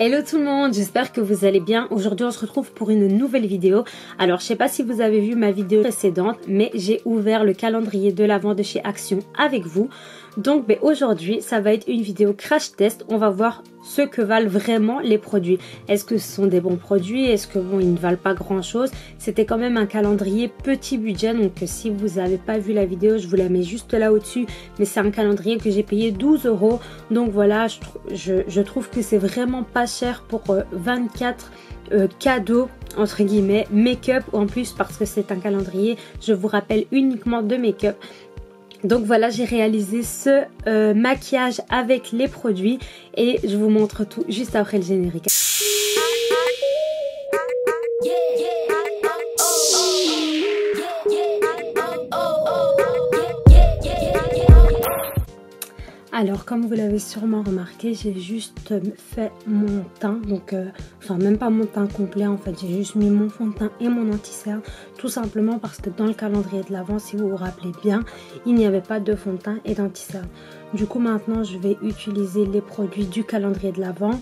Hello tout le monde, j'espère que vous allez bien. Aujourd'hui on se retrouve pour une nouvelle vidéo. Alors je sais pas si vous avez vu ma vidéo précédente, mais j'ai ouvert le calendrier de l'Avent de chez Action avec vous. Donc aujourd'hui ça va être une vidéo crash test. On va voir ce que valent vraiment les produits. Est-ce que ce sont des bons produits? Est-ce que bon, ils ne valent pas grand chose? C'était quand même un calendrier petit budget, donc si vous n'avez pas vu la vidéo, je vous la mets juste là au-dessus. Mais c'est un calendrier que j'ai payé 12 €. Donc voilà, je trouve que c'est vraiment pas cher pour 24 cadeaux entre guillemets make-up en plus, parce que c'est un calendrier, je vous rappelle, uniquement de make-up. Donc voilà, j'ai réalisé ce maquillage avec les produits et je vous montre tout juste après le générique. Alors comme vous l'avez sûrement remarqué, j'ai juste fait mon teint, donc enfin même pas mon teint complet en fait, j'ai juste mis mon fond de teint et mon anti-cerne, tout simplement parce que dans le calendrier de l'Avent, si vous vous rappelez bien, il n'y avait pas de fond de teint et d'anti-cerne. Du coup maintenant je vais utiliser les produits du calendrier de l'Avent.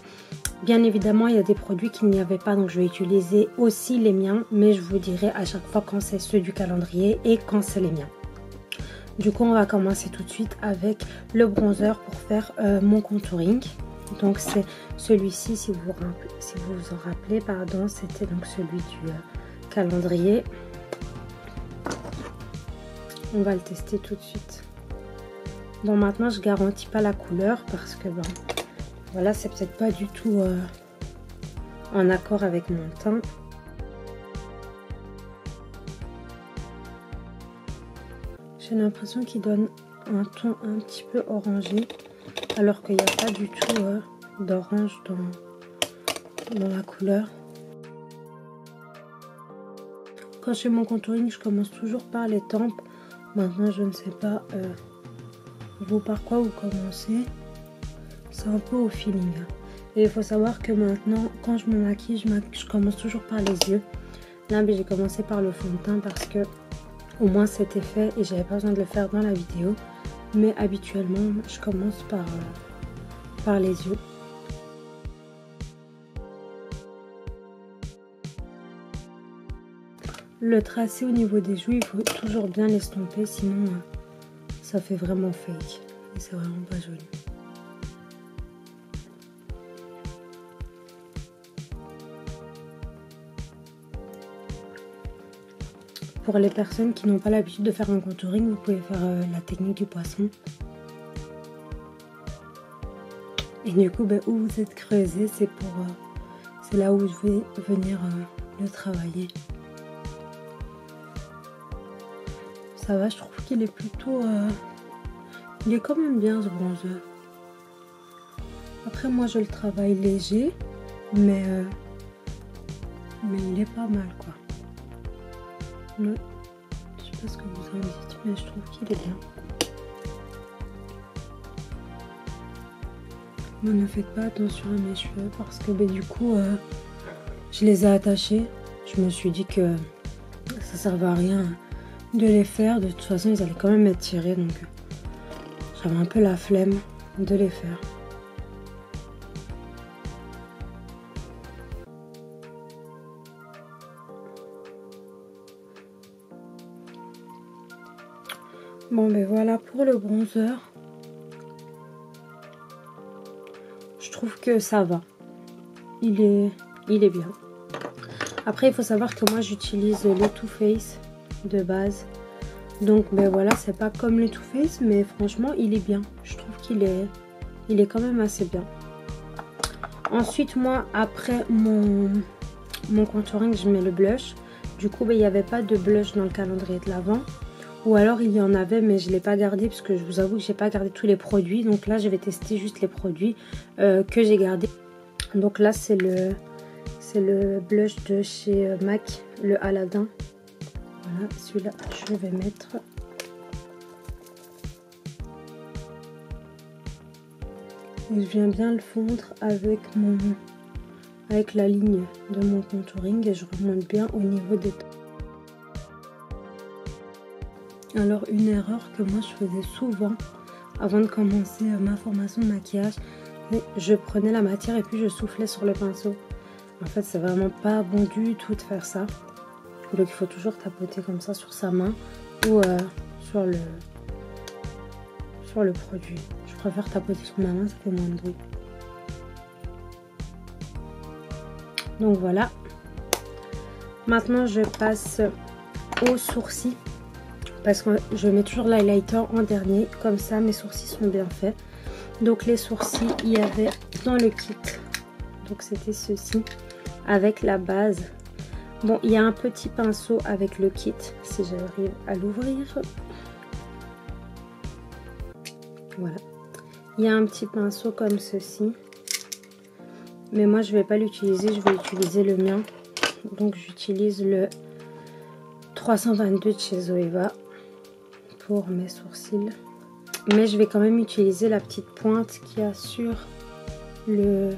Bien évidemment il y a des produits qu'il n'y avait pas, donc je vais utiliser aussi les miens, mais je vous dirai à chaque fois quand c'est ceux du calendrier et quand c'est les miens. Du coup on va commencer tout de suite avec le bronzer pour faire mon contouring. Donc c'est celui-ci, si vous vous en rappelez, pardon, c'était donc celui du calendrier. On va le tester tout de suite. Bon, maintenant je garantis pas la couleur parce que bon, voilà, c'est peut-être pas du tout en accord avec mon teint. J'ai l'impression qu'il donne un ton un petit peu orangé, alors qu'il n'y a pas du tout d'orange dans la couleur. Quand je fais mon contouring, je commence toujours par les tempes. Maintenant, je ne sais pas vous par quoi vous commencez. C'est un peu au feeling. Et il faut savoir que maintenant, quand je me maquille, je commence toujours par les yeux. Là, j'ai commencé par le fond de teint parce que au moins c'était fait et j'avais pas besoin de le faire dans la vidéo, mais habituellement je commence par les yeux. Le tracé au niveau des joues, il faut toujours bien l'estomper, sinon ça fait vraiment fake et c'est vraiment pas joli. Pour les personnes qui n'ont pas l'habitude de faire un contouring, vous pouvez faire la technique du poisson. Et du coup, où vous êtes creusé, c'est là où je vais venir le travailler. Ça va, je trouve qu'il est plutôt... il est quand même bien ce bronzer. Après, moi, je le travaille léger, mais il est pas mal, quoi. Je sais pas ce que vous en dites, mais je trouve qu'il est bien. Mais ne faites pas attention à mes cheveux parce que du coup je les ai attachés. Je me suis dit que ça servait à rien de les faire. De toute façon ils allaient quand même être tirés, donc j'avais un peu la flemme de les faire. Bon voilà pour le bronzer. Je trouve que ça va. Il est bien. Après il faut savoir que moi j'utilise le Too Faced de base. Donc voilà, c'est pas comme le Too Faced, mais franchement il est bien. Je trouve qu'il est quand même assez bien. Ensuite moi après mon contouring, je mets le blush. Du coup il n'y avait pas de blush dans le calendrier de l'Avent. Ou alors il y en avait, mais je ne l'ai pas gardé parce que je vous avoue que j'ai pas gardé tous les produits. Donc là je vais tester juste les produits que j'ai gardés. Donc là c'est le blush de chez MAC, le Aladdin. Voilà, celui-là je vais mettre. Et je viens bien le fondre avec la ligne de mon contouring et je remonte bien au niveau des tempes. Alors une erreur que moi je faisais souvent avant de commencer ma formation de maquillage, et je prenais la matière et puis je soufflais sur le pinceau. En fait, c'est vraiment pas bon du tout de faire ça. Donc il faut toujours tapoter comme ça sur sa main ou sur le produit. Je préfère tapoter sur ma main, ça fait moins de bruit. Donc voilà. Maintenant je passe aux sourcils parce que je mets toujours l'highlighter en dernier, comme ça mes sourcils sont bien faits. Donc les sourcils, il y avait dans le kit, donc c'était ceci avec la base. Bon, il y a un petit pinceau avec le kit si j'arrive à l'ouvrir. Voilà, il y a un petit pinceau comme ceci, mais moi je vais pas l'utiliser, je vais utiliser le mien. Donc j'utilise le 322 de chez Zoeva pour mes sourcils, mais je vais quand même utiliser la petite pointe qu'il y a sur le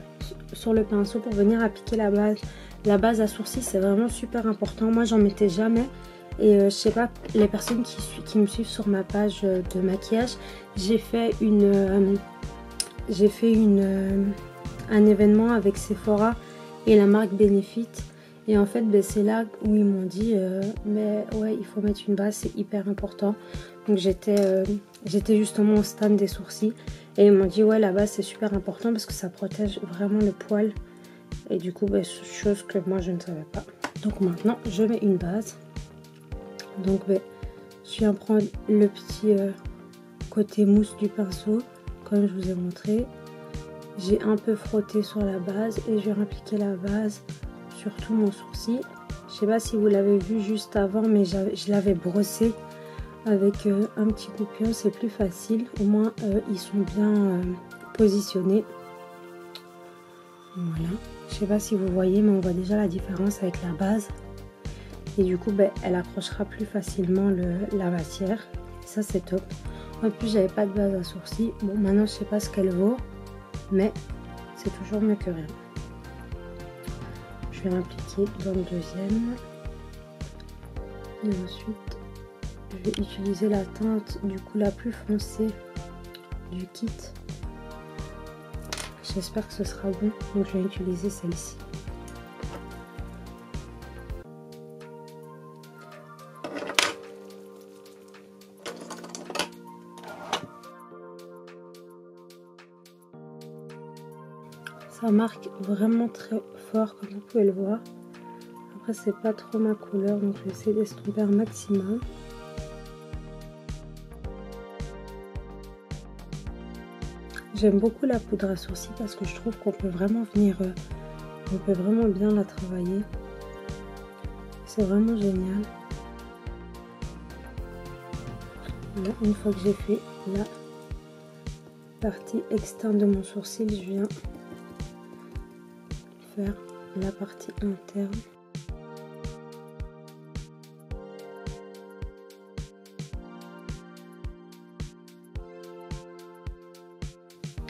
pinceau pour venir appliquer la base. La base à sourcils, c'est vraiment super important. Moi j'en mettais jamais. Et je sais pas, les personnes qui me suivent sur ma page de maquillage, j'ai fait un événement avec Sephora et la marque Benefit. Et en fait, ben, c'est là où ils m'ont dit, mais ouais, il faut mettre une base, c'est hyper important. Donc j'étais justement au stand des sourcils. Et ils m'ont dit, ouais, la base c'est super important parce que ça protège vraiment le poil. Et du coup, ben, chose que moi je ne savais pas. Donc maintenant, je mets une base. Donc ben, je viens prendre le petit côté mousse du pinceau, comme je vous ai montré. J'ai un peu frotté sur la base et je viens appliquer la base sur tout mon sourcil. Je sais pas si vous l'avez vu juste avant, mais je l'avais brossé avec un petit coupion, c'est plus facile. Au moins ils sont bien positionnés. Voilà. Je sais pas si vous voyez, mais on voit déjà la différence avec la base. Et du coup, ben, elle accrochera plus facilement la matière. Ça, c'est top. En plus, j'avais pas de base à sourcils. Bon, maintenant, je sais pas ce qu'elle vaut, mais c'est toujours mieux que rien. Je vais l'appliquer dans le deuxième. Et ensuite, je vais utiliser la teinte du coup la plus foncée du kit. J'espère que ce sera bon. Donc, je vais utiliser celle-ci. Ça marque vraiment très fort comme vous pouvez le voir. Après c'est pas trop ma couleur donc je vais essayer d'estomper un maximum. J'aime beaucoup la poudre à sourcils parce que je trouve qu'on peut vraiment venir, on peut vraiment bien la travailler. C'est vraiment génial. Là, une fois que j'ai fait la partie externe de mon sourcil, je viens faire la partie interne.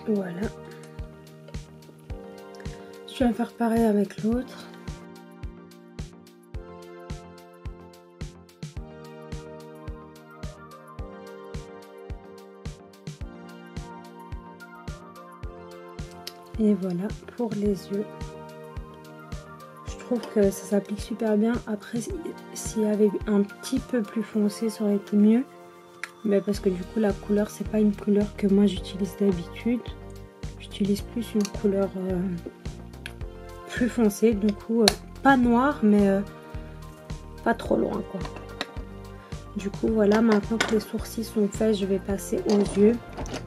Voilà. Je vais faire pareil avec l'autre. Et voilà pour les yeux. Je trouve que ça s'applique super bien. Après, s'il y avait un petit peu plus foncé, ça aurait été mieux. Mais parce que du coup, la couleur, c'est pas une couleur que moi j'utilise d'habitude. J'utilise plus une couleur plus foncée. Du coup, pas noir, mais pas trop loin, quoi. Du coup, voilà, maintenant que les sourcils sont faits, je vais passer aux yeux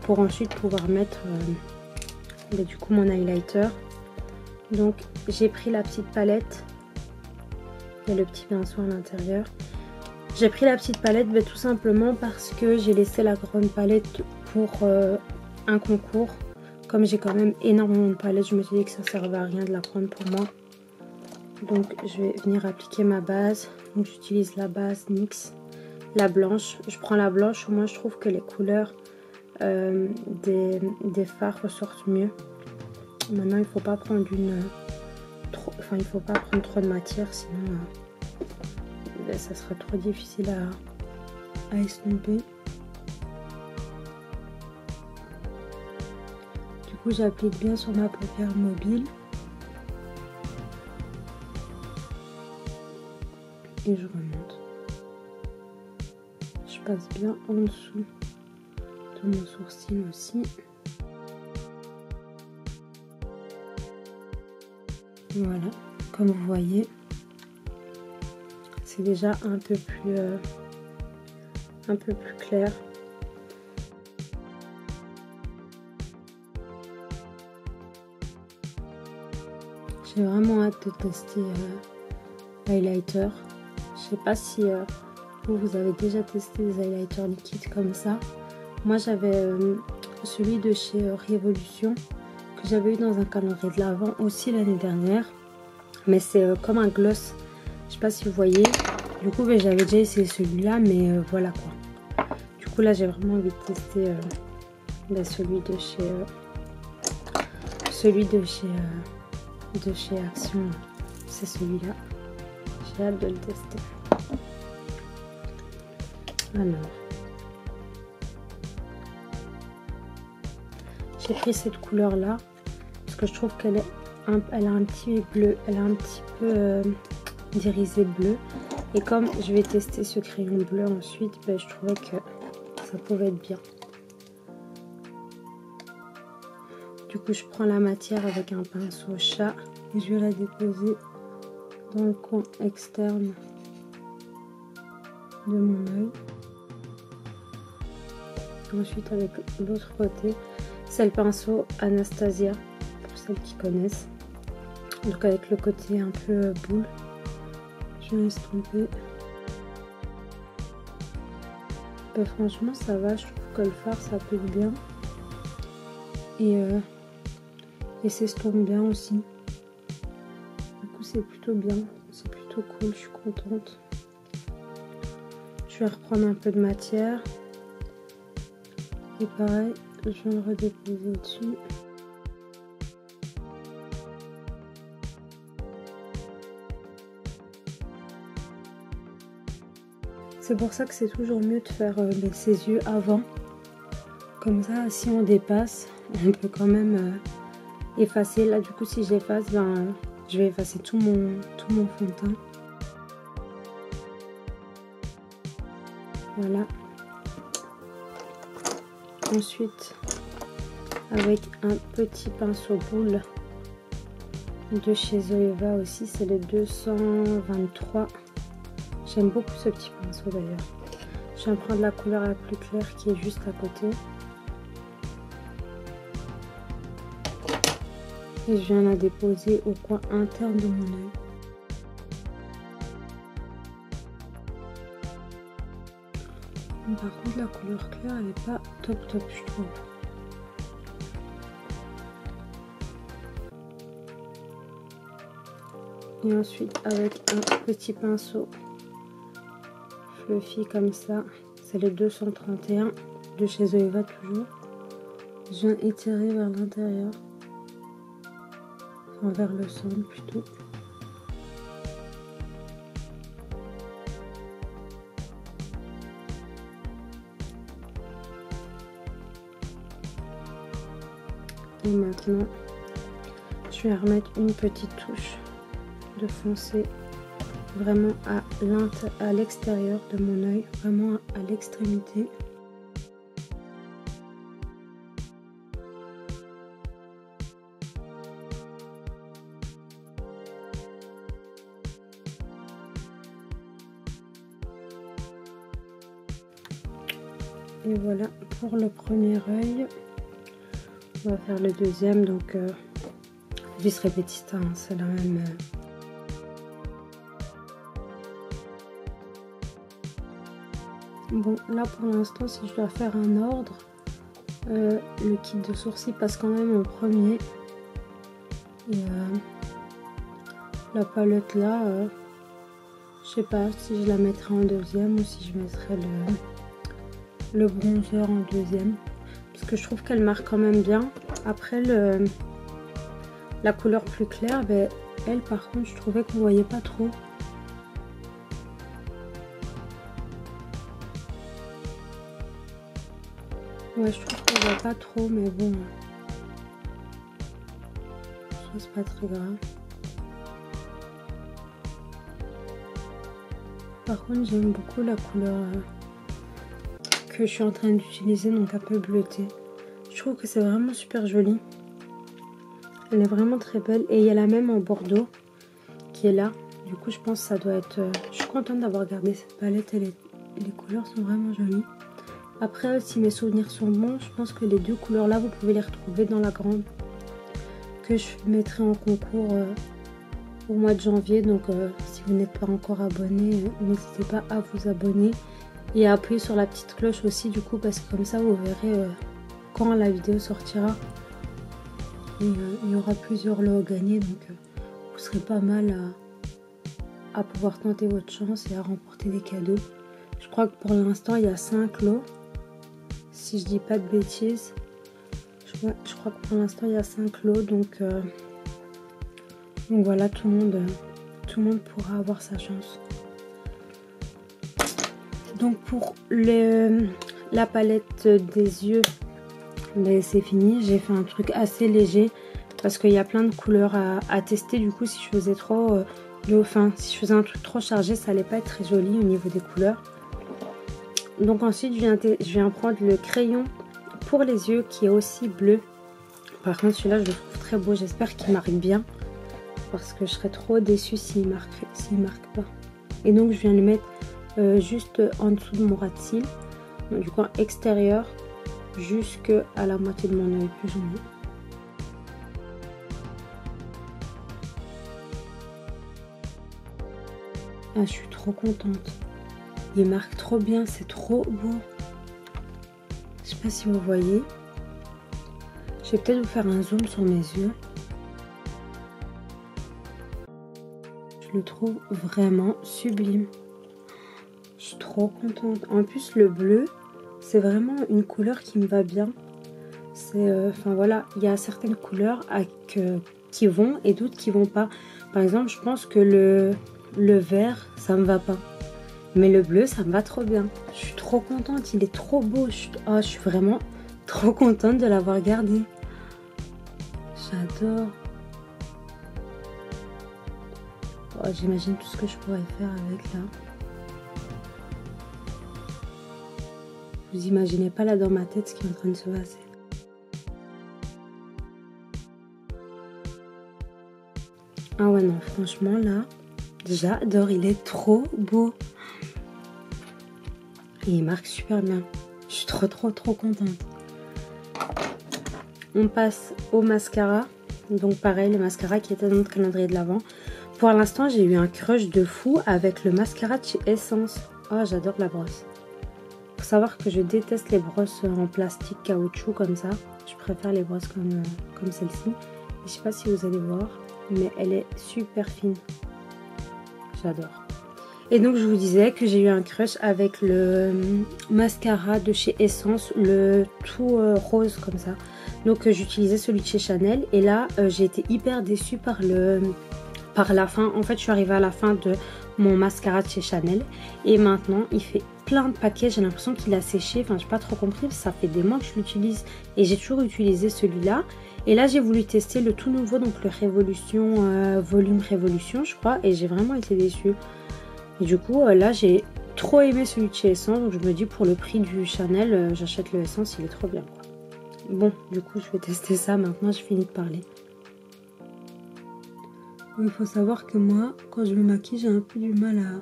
pour ensuite pouvoir mettre du coup mon highlighter. Donc j'ai pris la petite palette, il y a le petit pinceau à l'intérieur. J'ai pris la petite palette tout simplement parce que j'ai laissé la grande palette pour un concours. Comme j'ai quand même énormément de palettes, je me suis dit que ça ne servait à rien de la prendre pour moi. Donc je vais venir appliquer ma base. Donc j'utilise la base NYX, la blanche. Je prends la blanche, au moins je trouve que les couleurs des fards ressortent mieux. Maintenant il faut pas prendre il faut pas prendre trop de matière, sinon ça sera trop difficile à estomper. Du coup j'applique bien sur ma paupière mobile. Et je remonte. Je passe bien en dessous de mon sourcil aussi. Voilà, comme vous voyez, c'est déjà un peu plus clair. J'ai vraiment hâte de tester l'highlighter. Je sais pas si vous avez déjà testé des highlighters liquides comme ça. Moi j'avais celui de chez Révolution que j'avais eu dans un calendrier de l'Avent aussi l'année dernière. Mais c'est comme un gloss. Je sais pas si vous voyez. Du coup j'avais déjà essayé celui-là, mais voilà quoi. Du coup là j'ai vraiment envie de tester celui de chez Action. C'est celui-là. J'ai hâte de le tester. Alors, j'ai pris cette couleur là parce que je trouve qu'elle a un petit bleu, elle a un petit peu d'irisé bleu, et comme je vais tester ce crayon bleu ensuite, ben, je trouvais que ça pouvait être bien. Du coup je prends la matière avec un pinceau chat et je vais la déposer dans le coin externe de mon œil. Ensuite avec l'autre côté, c'est le pinceau Anastasia pour celles qui connaissent. Donc avec le côté un peu boule, je vais estomper. Ben, franchement ça va, je trouve que le fard s'applique bien et s'estompe bien aussi. Du coup c'est plutôt bien, c'est plutôt cool, je suis contente. Je vais reprendre un peu de matière. Et pareil, je vais le redéposer au-dessus. C'est pour ça que c'est toujours mieux de faire ses yeux avant. Comme ça, si on dépasse, on peut quand même effacer. Là, du coup, si j'efface, ben, je vais effacer tout mon fond de teint. Voilà. Ensuite, avec un petit pinceau boule de chez Zoeva aussi, c'est le 223. J'aime beaucoup ce petit pinceau d'ailleurs. Je vais prendre la couleur la plus claire qui est juste à côté. Et je viens la déposer au coin interne de mon œil. Par contre la couleur claire elle n'est pas top je trouve. Et ensuite avec un petit pinceau fluffy comme ça, c'est le 231 de chez Zoeva toujours. Je viens étirer vers l'intérieur, enfin vers le centre plutôt. Et maintenant, je vais remettre une petite touche de foncé vraiment à l'extérieur de mon œil, vraiment à l'extrémité. Et voilà pour le premier œil. On va faire le deuxième, donc vis répétita, hein, c'est la même. Bon, là pour l'instant, si je dois faire un ordre, le kit de sourcils passe quand même en premier. Et la palette là, je sais pas si je la mettrai en deuxième ou si je mettrai le bronzer en deuxième. Parce que je trouve qu'elle marque quand même bien. Après la couleur plus claire, ben, elle par contre je trouvais qu'on voyait pas trop. Ouais, je trouve qu'on voit pas trop, mais bon. c'est pas très grave. Par contre, j'aime beaucoup la couleur que je suis en train d'utiliser, donc un peu bleutée. Je trouve que c'est vraiment super joli. Elle est vraiment très belle. Et il y a la même en bordeaux qui est là. Du coup, je pense que ça doit être... Je suis contente d'avoir gardé cette palette. Et les couleurs sont vraiment jolies. Après, si mes souvenirs sont bons, je pense que les deux couleurs là, vous pouvez les retrouver dans la grande. Que je mettrai en concours au mois de janvier. Donc, si vous n'êtes pas encore abonné, n'hésitez pas à vous abonner. Et à appuyer sur la petite cloche aussi, du coup, parce que comme ça, vous verrez quand la vidéo sortira. Et il y aura plusieurs lots à gagner. Donc, vous serez pas mal à pouvoir tenter votre chance et à remporter des cadeaux. Je crois que pour l'instant, il y a 5 lots. Si je dis pas de bêtises. Je crois que pour l'instant, il y a 5 lots. Donc voilà, tout le monde pourra avoir sa chance. Donc pour la palette des yeux, ben c'est fini. J'ai fait un truc assez léger parce qu'il y a plein de couleurs à tester. Du coup, si je faisais si je faisais un truc trop chargé, ça allait pas être très joli au niveau des couleurs. Donc ensuite, je viens prendre le crayon pour les yeux qui est aussi bleu. Par contre, celui-là, je le trouve très beau. J'espère qu'il marque bien parce que je serais trop déçue s'il marque pas. Et donc, je viens le mettre juste en dessous de mon ras de cils. Donc, du coin extérieur jusqu'à la moitié de mon œil, plus ou moins. Ah, je suis trop contente. Il marque trop bien, c'est trop beau. Je sais pas si vous voyez. Je vais peut-être vous faire un zoom sur mes yeux. Je le trouve vraiment sublime. Je suis trop contente. En plus, le bleu, c'est vraiment une couleur qui me va bien. Enfin voilà, il y a certaines couleurs qui vont et d'autres qui vont pas. Par exemple, je pense que le vert, ça me va pas. Mais le bleu, ça me va trop bien. Je suis trop contente, il est trop beau. Je suis vraiment trop contente de l'avoir gardé. J'adore. Oh, j'imagine tout ce que je pourrais faire avec là. Vous imaginez pas là dans ma tête ce qui est en train de se passer. Ah ouais non, franchement là, j'adore, il est trop beau. Et il marque super bien. Je suis trop contente. On passe au mascara. Donc pareil, le mascara qui était dans notre calendrier de l'Avent. Pour l'instant, j'ai eu un crush de fou avec le mascara de chez Essence. Oh, j'adore la brosse. Faut savoir que je déteste les brosses en plastique caoutchouc comme ça. Je préfère les brosses comme celle-ci. Je sais pas si vous allez voir, mais elle est super fine. J'adore. Et donc je vous disais que j'ai eu un crush avec le mascara de chez Essence, le tout rose comme ça. Donc j'utilisais celui de chez Chanel et là j'ai été hyper déçue par la fin. En fait je suis arrivée à la fin de mon mascara de chez Chanel et maintenant il fait plein de paquets. J'ai l'impression qu'il a séché, enfin j'ai pas trop compris, ça fait des mois que je l'utilise et j'ai toujours utilisé celui-là. Et là j'ai voulu tester le tout nouveau, donc le Révolution, Volume Révolution je crois, et j'ai vraiment été déçue. Et du coup là j'ai trop aimé celui de chez Essence, donc je me dis pour le prix du Chanel j'achète le Essence, il est trop bien quoi. Bon du coup je vais tester ça maintenant, j'ai fini de parler. Il faut savoir que moi quand je me maquille j'ai un peu du mal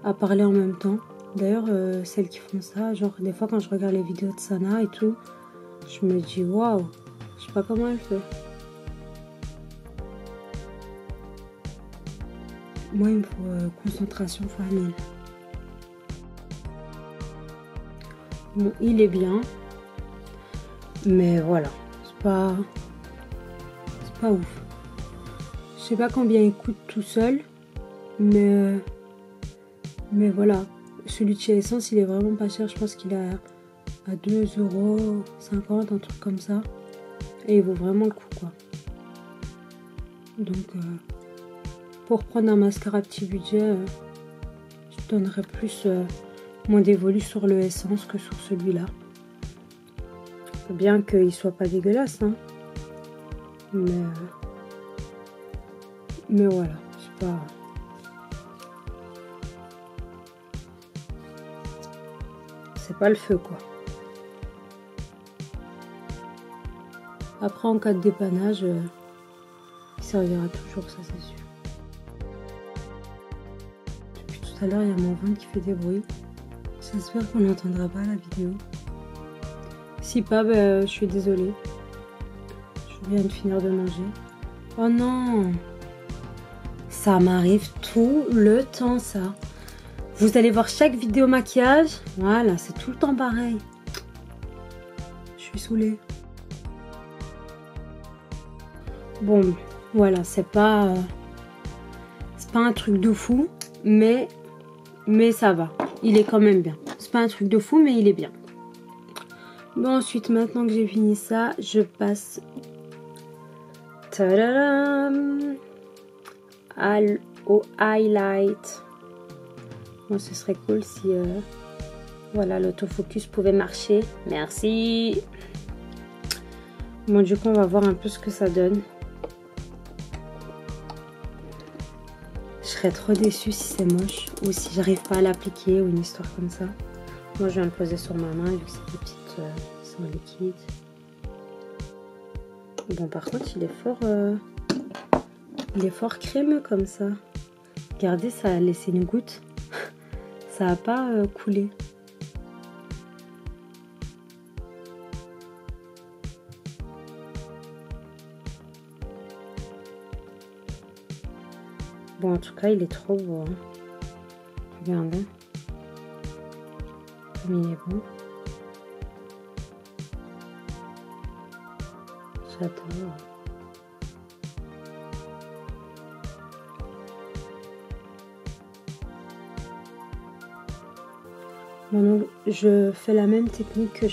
à parler en même temps. D'ailleurs celles qui font ça, genre des fois quand je regarde les vidéos de Sana et tout, je me dis waouh, je sais pas comment elle fait. Moi, il me faut concentration fois 1000. Bon, il est bien. Mais voilà. C'est pas ouf. Je sais pas combien il coûte tout seul. Mais voilà. Celui de chez Essence, il est vraiment pas cher. Je pense qu'il est à 2,50 €, un truc comme ça. Et il vaut vraiment le coup, quoi. Donc... pour prendre un mascara petit budget, je donnerais plus moins dévolu sur le Essence que sur celui-là. Bien qu'il soit pas dégueulasse, hein. Mais Mais voilà, c'est pas le feu quoi. Après en cas de dépannage, il servira toujours, ça c'est sûr. Depuis tout à l'heure il y a mon ventre qui fait des bruits. J'espère qu'on n'entendra pas la vidéo. Si pas, je suis désolée. Je viens de finir de manger. Oh non! Ça m'arrive tout le temps ça. Vous allez voir chaque vidéo maquillage. Voilà, c'est tout le temps pareil. Je suis saoulée. Bon, voilà, c'est pas un truc de fou, mais ça va. Il est quand même bien. C'est pas un truc de fou, mais il est bien. Bon, ensuite, maintenant que j'ai fini ça, je passe au highlight. Bon, ce serait cool si voilà, l'autofocus pouvait marcher. Merci. Bon, du coup, on va voir un peu ce que ça donne. Je serais trop déçue si c'est moche ou si j'arrive pas à l'appliquer ou une histoire comme ça. Moi, je viens le poser sur ma main vu que c'est des petites sans liquide. Bon, par contre, il est fort crémeux comme ça. Regardez, ça a laissé une goutte. Ça a pas coulé. Bon, en tout cas, il est trop beau. Hein. Regardez. Comme il est beau. J'adore. Bon, donc, je fais la même technique que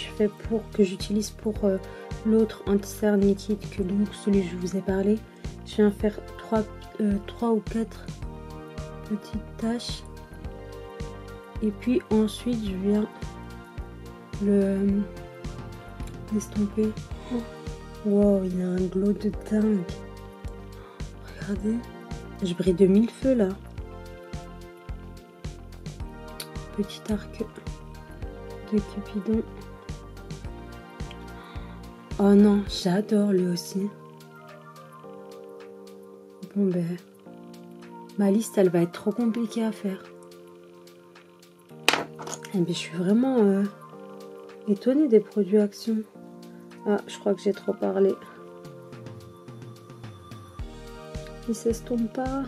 j'utilise pour l'autre anti-cerne liquide que donc celui que je vous ai parlé. Je viens faire 3 ou 4 petites taches et puis ensuite je viens l'estomper. Wow, il a un glow de dingue. Regardez, je brille de mille feux là. Petit arc de Cupidon. Oh non, j'adore lui aussi. Bon ben, ma liste elle va être trop compliquée à faire. Et ben, je suis vraiment étonnée des produits Action. Ah, je crois que j'ai trop parlé. Il s'estompe pas.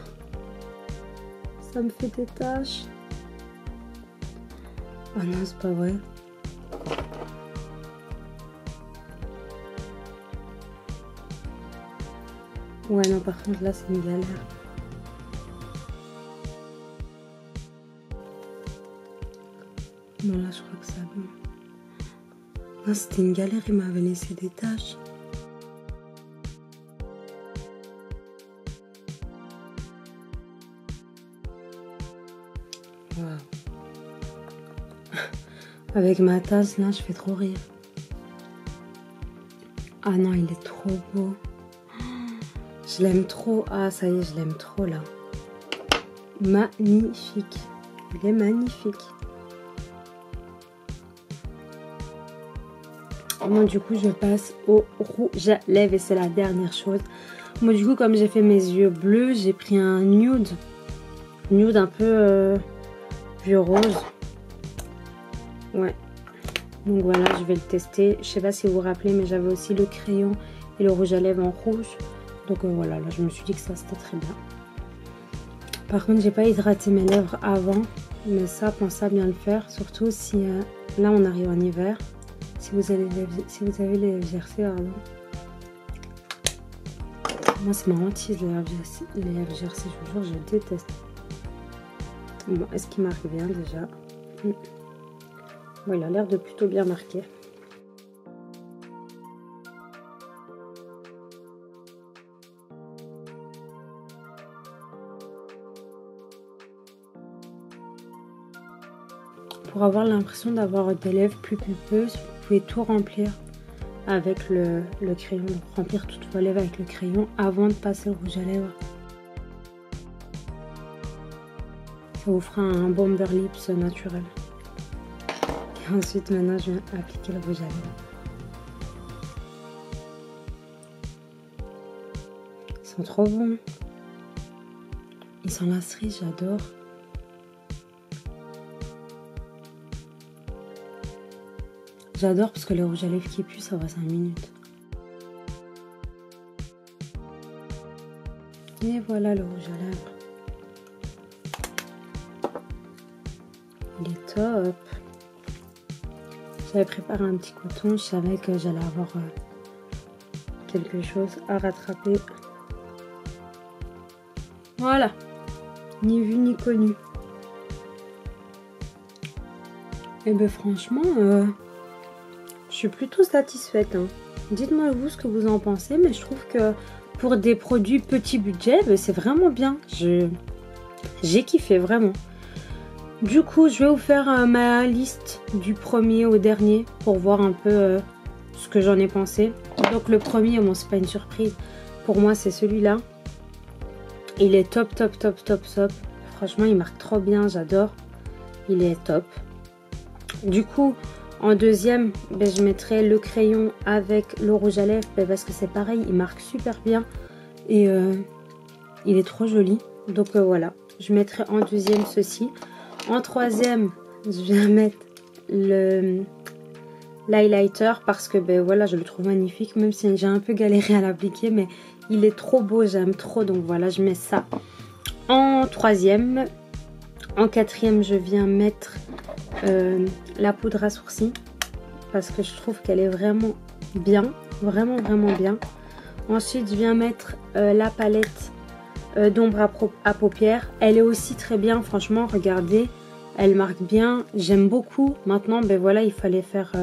Ça me fait des taches. Oh non, c'est pas vrai. Ouais, non, par contre, là, c'est une galère. Non, là, je crois que ça va. Non, c'était une galère, il m'avait laissé des taches. Wow. Avec ma tasse, là, je fais trop rire. Ah non, il est trop beau. Je l'aime trop. Ah, ça y est, je l'aime trop, là. Magnifique. Il est magnifique. Moi, du coup, je passe au rouge à lèvres et c'est la dernière chose. Moi, du coup, comme j'ai fait mes yeux bleus, j'ai pris un nude. Nude un peu vieux rose. Ouais. Donc voilà, je vais le tester. Je sais pas si vous vous rappelez, mais j'avais aussi le crayon et le rouge à lèvres en rouge. Donc voilà, là, je me suis dit que ça, c'était très bien. Par contre, j'ai pas hydraté mes lèvres avant. Mais ça, pensez à bien le faire. Surtout si là, on arrive en hiver. Si vous avez les GRC, pardon. Moi, c'est ma hantise, les lèvres GRC, je vous jure, je déteste. Bon, est-ce qu'il marque bien déjà? Bon, il a l'air de plutôt bien marquer. Pour avoir l'impression d'avoir des lèvres plus pulpeuses, vous pouvez tout remplir avec le crayon. Donc remplir toutes vos lèvres avec le crayon avant de passer le rouge à lèvres. Ça vous fera un bomber lips naturel. Et ensuite, maintenant, je viens appliquer le rouge à lèvres. Ils sont trop bons. Ils sont la cerise, j'adore. J'adore parce que le rouge à lèvres qui pue, ça va 5 minutes. Et voilà le rouge à lèvres. Il est top. J'avais préparé un petit coton, je savais que j'allais avoir quelque chose à rattraper. Voilà, ni vu ni connu. Et ben franchement, je suis plutôt satisfaite. Hein. Dites-moi vous ce que vous en pensez, mais je trouve que pour des produits petit budget, ben, c'est vraiment bien. J'ai kiffé vraiment. Du coup, je vais vous faire ma liste du premier au dernier pour voir un peu ce que j'en ai pensé. Donc le premier, bon c'est pas une surprise, pour moi c'est celui-là. Il est top, top, top, top, top. Franchement, il marque trop bien, j'adore. Il est top. Du coup, en deuxième, ben, je mettrai le crayon avec le rouge à lèvres ben, parce que c'est pareil, il marque super bien. Et il est trop joli. Donc voilà, je mettrai en deuxième ceci. En troisième, je vais mettre l'highlighter parce que ben voilà, je le trouve magnifique, même si j'ai un peu galéré à l'appliquer, mais il est trop beau, j'aime trop, donc voilà, je mets ça en troisième. En quatrième, je viens mettre la poudre à sourcils parce que je trouve qu'elle est vraiment bien, vraiment bien. Ensuite, je viens mettre la palette d'ombre à paupières. Elle est aussi très bien, franchement, regardez, elle marque bien, j'aime beaucoup. Maintenant, ben voilà, il fallait faire,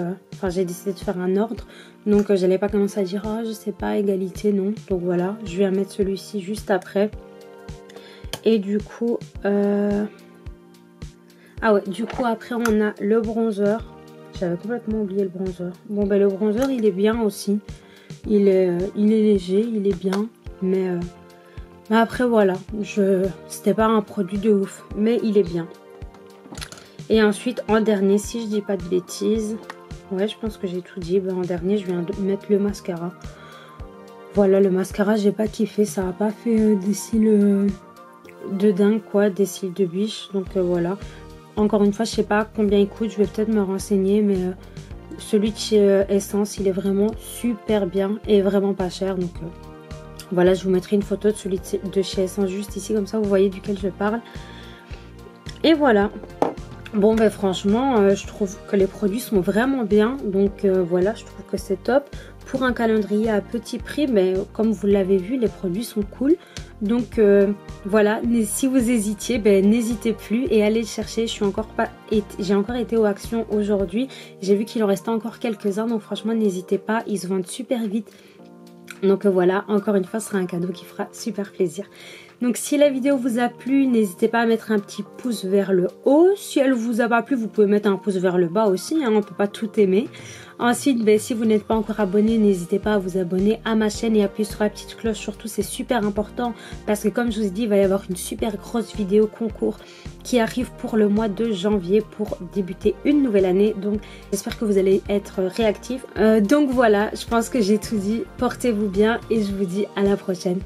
j'ai décidé de faire un ordre, donc j'allais pas commencer à dire, oh, je sais pas, égalité, non. Donc voilà, je vais mettre celui-ci juste après. Et du coup, ah ouais, du coup après on a le bronzer. J'avais complètement oublié le bronzer. Bon ben le bronzer, il est bien aussi. Il est léger, il est bien, mais après voilà, c'était pas un produit de ouf, mais il est bien. Et ensuite en dernier, si je dis pas de bêtises, ouais je pense que j'ai tout dit, ben, en dernier je viens de mettre le mascara. Voilà, le mascara j'ai pas kiffé, ça a pas fait des cils de dingue quoi, des cils de biche, donc voilà. Encore une fois, je sais pas combien il coûte, je vais peut-être me renseigner, mais celui de chez Essence, il est vraiment super bien et vraiment pas cher, donc voilà, je vous mettrai une photo de celui de chez Essence juste ici, comme ça vous voyez duquel je parle. Et voilà. Bon ben franchement, je trouve que les produits sont vraiment bien, donc voilà, je trouve que c'est top. Pour un calendrier à petit prix, mais comme vous l'avez vu, les produits sont cool. Donc voilà, si vous hésitiez, ben, n'hésitez plus et allez le chercher. J'ai encore été aux actions aujourd'hui. J'ai vu qu'il en restait encore quelques-uns, donc franchement n'hésitez pas, ils se vendent super vite. Donc voilà, encore une fois, ce sera un cadeau qui fera super plaisir. Donc si la vidéo vous a plu, n'hésitez pas à mettre un petit pouce vers le haut. Si elle vous a pas plu, vous pouvez mettre un pouce vers le bas aussi, hein, on ne peut pas tout aimer. Ensuite, ben, si vous n'êtes pas encore abonné, n'hésitez pas à vous abonner à ma chaîne et appuyer sur la petite cloche. Surtout, c'est super important parce que comme je vous ai dit, il va y avoir une super grosse vidéo concours qui arrive pour le mois de janvier pour débuter une nouvelle année. Donc, j'espère que vous allez être réactifs. Donc voilà, je pense que j'ai tout dit. Portez-vous bien et je vous dis à la prochaine.